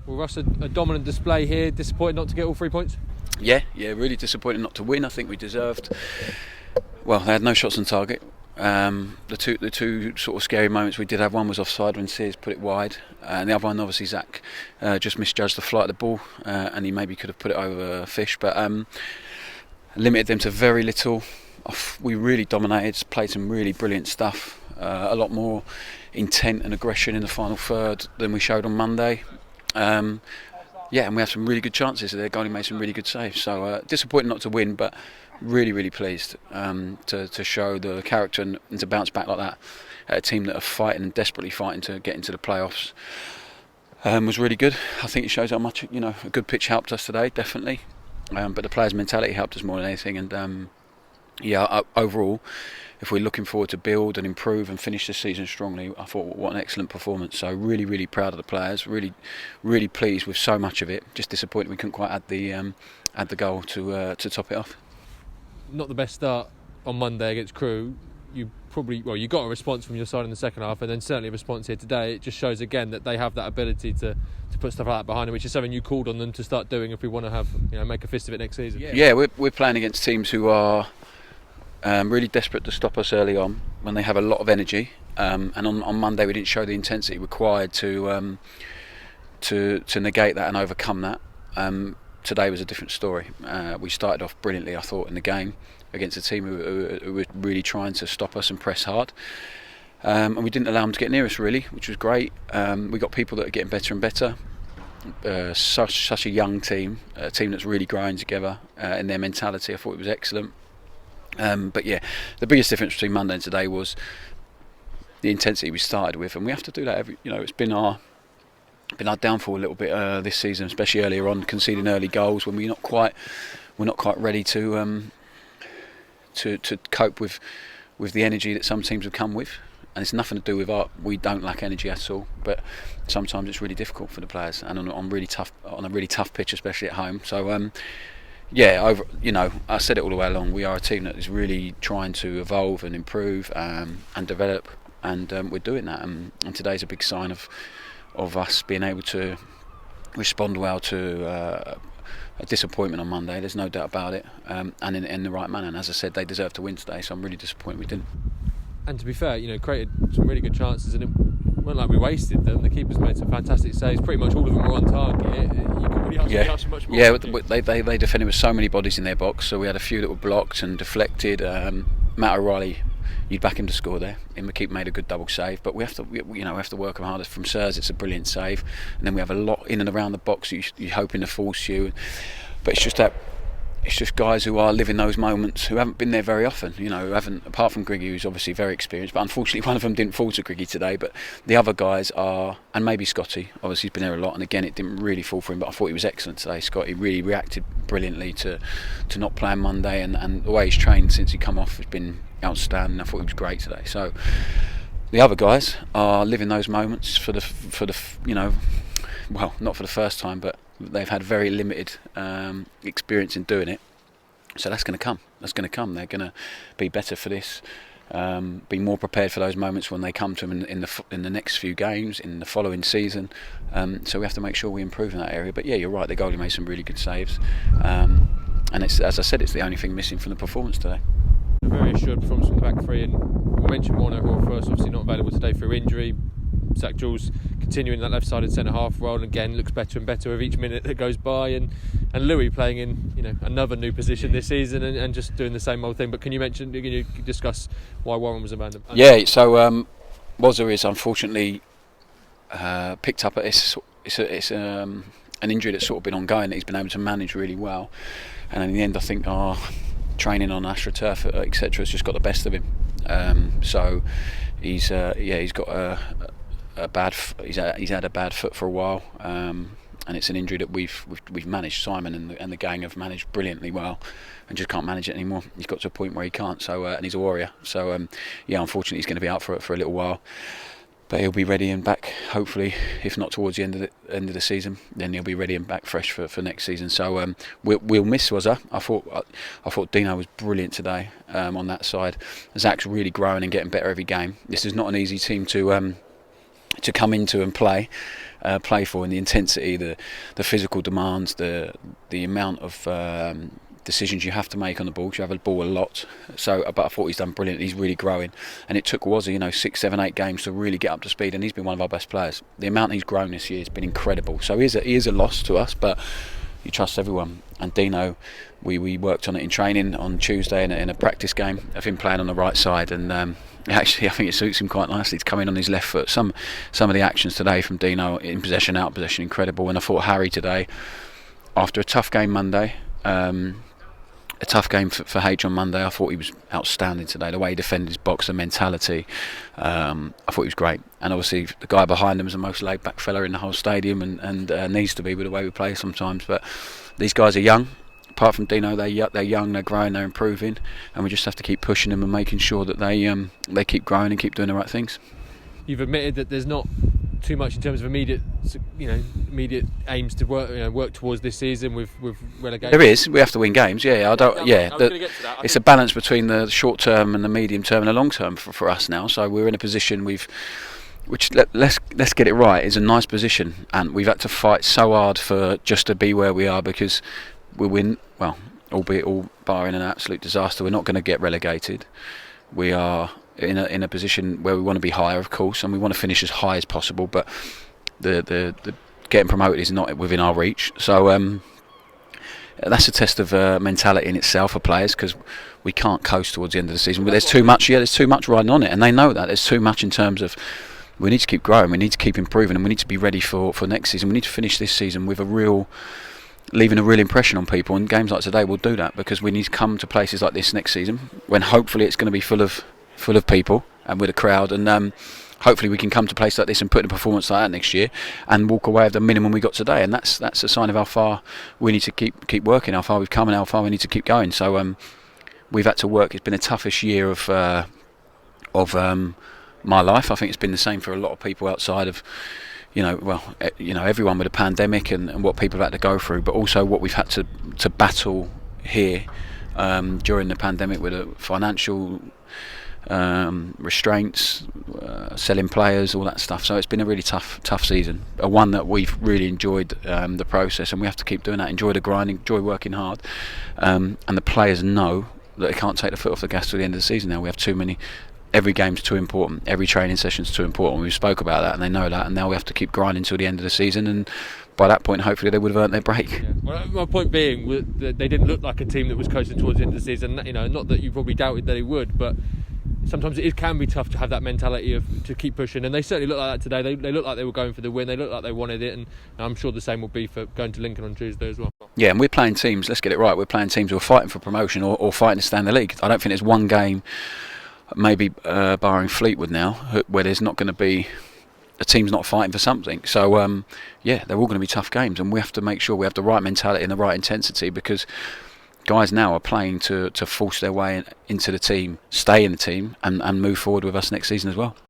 Well, Russ, a dominant display here. Disappointed not to get all 3 points? Yeah, really disappointed not to win. I think we deserved. Well, they had no shots on target. The two sort of scary moments we did have, one was offside when Sears put it wide, and the other one, obviously, Zach just misjudged the flight of the ball, and he maybe could have put it over Fish, but limited them to very little. We really dominated, played some really brilliant stuff, a lot more intent and aggression in the final third than we showed on Monday. And we had some really good chances. Their goalie made some really good saves. So disappointed not to win, but really pleased to show the character and to bounce back like that at a team that are fighting and desperately fighting to get into the playoffs. Was really good. I think it shows how much a good pitch helped us today, definitely. But the players' mentality helped us more than anything. And overall, if we're looking forward to build and improve and finish the season strongly, I thought what an excellent performance. So really proud of the players. Really pleased with so much of it. Just disappointed we couldn't quite add the goal to top it off. Not the best start on Monday against Crewe. You got a response from your side in the second half, and then certainly a response here today. It just shows again that they have that ability to put stuff like that behind them, which is something you called on them to start doing if we want to have make a fist of it next season. Yeah, we're playing against teams who are really desperate to stop us early on when they have a lot of energy, and on Monday we didn't show the intensity required to negate that and overcome that. Today was a different story. We started off brilliantly, I thought, in the game against a team who were really trying to stop us and press hard, and we didn't allow them to get near us really, which was great. We got people that are getting better and better. Such a young team, a team that's really growing together in their mentality. I thought it was excellent. But yeah, the biggest difference between Monday and today was the intensity we started with, and we have to do that it's been our downfall a little bit this season, especially earlier on, conceding early goals when we're not quite ready to cope with the energy that some teams have come with. And it's nothing to do with we don't lack energy at all, but sometimes it's really difficult for the players, and on a really tough pitch, especially at home. So I said it all the way along. We are a team that is really trying to evolve and improve and develop, and we're doing that. And today's a big sign of us being able to respond well to a disappointment on Monday. There's no doubt about it, and in the right manner. And as I said, they deserve to win today, so I'm really disappointed we didn't. And to be fair, created some really good chances, and it wasn't like we wasted them. The keepers made some fantastic saves. Pretty much all of them were on target. You couldn't really ask for much more. Yeah, they defended with so many bodies in their box. So we had a few that were blocked and deflected. Matt O'Reilly, you'd back him to score there. McKeep made a good double save, but we have to work them harder. From Sirs, it's a brilliant save, and then we have a lot in and around the box you're hoping to force you. But it's just guys who are living those moments, who haven't been there very often, who haven't, apart from Griggy, who's obviously very experienced, but unfortunately one of them didn't fall to Griggy today, but the other guys are, and maybe Scotty, obviously he's been there a lot, and again it didn't really fall for him, but I thought he was excellent today. Scotty really reacted brilliantly to not playing Monday, and the way he's trained since he come off has been outstanding. I thought he was great today. So the other guys are living those moments for the not for the first time, but they've had very limited experience in doing it, so that's going to come. They're going to be better for this, be more prepared for those moments when they come to them in the next few games, in the following season. So we have to make sure we improve in that area. But yeah, you're right, the goalie made some really good saves, and it's, as I said, it's the only thing missing from the performance today. A very assured performance from the back three, and we mentioned Warner, who first obviously not available today through injury. Zach Jules continuing that left-sided centre-half role, and again looks better and better with each minute that goes by, and Louis playing in another new position this season and just doing the same old thing. But can you discuss why Warren was abandoned? Yeah, so Wazza is unfortunately picked up. It's an injury that's sort of been ongoing that he's been able to manage really well, and in the end I think our training on AstroTurf etc has just got the best of him. So he's got he's had a bad foot for a while, and it's an injury that we've managed. Simon and the gang have managed brilliantly well, and just can't manage it anymore. He's got to a point where he can't. So and he's a warrior. So unfortunately he's going to be out for a little while, but he'll be ready and back. Hopefully, if not towards the end of the season, then he'll be ready and back fresh for next season. So we'll miss Wazza. I thought Dino was brilliant today on that side. Zach's really growing and getting better every game. This is not an easy team to come into and play. play for, and the intensity, the physical demands, the amount of decisions you have to make on the ball. You have a ball a lot. So, but I thought he's done brilliant. He's really growing, and it took Wazzy, 6, 7, 8 games to really get up to speed, and he's been one of our best players. The amount he's grown this year has been incredible. So he is a loss to us, but you trust everyone. And Dino, we worked on it in training on Tuesday in a practice game of him playing on the right side, and actually I think it suits him quite nicely to come in on his left foot. Some of the actions today from Dino in possession, out possession, incredible. And I thought Harry today, after a tough game Monday, a tough game for H on Monday, I thought he was outstanding today. The way he defended his box, the mentality, I thought he was great. And obviously the guy behind him is the most laid back fella in the whole stadium, and needs to be with the way we play sometimes. But these guys are young. Apart from Dino, they're young, they're growing, they're improving, and we just have to keep pushing them and making sure that they keep growing and keep doing the right things. You've admitted that there's not too much in terms of immediate aims to work towards this season with relegation. There is. We have to win games. Yeah, it's a balance between the short term and the medium term and the long term for us now. So we're in a position let's get it right. It's a nice position, and we've had to fight so hard for just to be where we are, because we win. Well, albeit all barring an absolute disaster, we're not going to get relegated. We are in a position where we want to be higher, of course, and we want to finish as high as possible, but the getting promoted is not within our reach. So that's a test of mentality in itself for players, because we can't coast towards the end of the season. But there's too much riding on it, and they know that. There's too much in terms of we need to keep growing, we need to keep improving, and we need to be ready for next season. We need to finish this season with leaving a real impression on people, and games like today will do that, because we need to come to places like this next season when hopefully it's going to be full of people and with a crowd, and hopefully we can come to places like this and put in a performance like that next year and walk away with the minimum we got today. And that's a sign of how far we need to keep working, how far we've come and how far we need to keep going. So we've had to work. It's been the toughest year of my life. I think it's been the same for a lot of people outside of everyone with a pandemic and what people have had to go through, but also what we've had to battle here during the pandemic with the financial restraints, selling players, all that stuff. So it's been a really tough season, one that we've really enjoyed the process, and we have to keep doing that. Enjoy the grind, enjoy working hard, and the players know that they can't take the foot off the gas till the end of the season. Now we have too many. Every game's too important. Every training session's too important. We spoke about that, and they know that. And now we have to keep grinding till the end of the season. And by that point, hopefully, they would have earned their break. Yeah. Well, my point being, that they didn't look like a team that was coasting towards the end of the season. Not that you probably doubted that it would, but sometimes it can be tough to have that mentality to keep pushing. And they certainly look like that today. They look like they were going for the win. They look like they wanted it, and I'm sure the same will be for going to Lincoln on Tuesday as well. Yeah, and we're playing teams. Let's get it right. We're playing teams who are fighting for promotion or fighting to stay in the league. I don't think there's one game, maybe barring Fleetwood now, where there's not going to be a team's not fighting for something. So they're all going to be tough games, and we have to make sure we have the right mentality and the right intensity, because guys now are playing to force their way into the team, stay in the team, and move forward with us next season as well.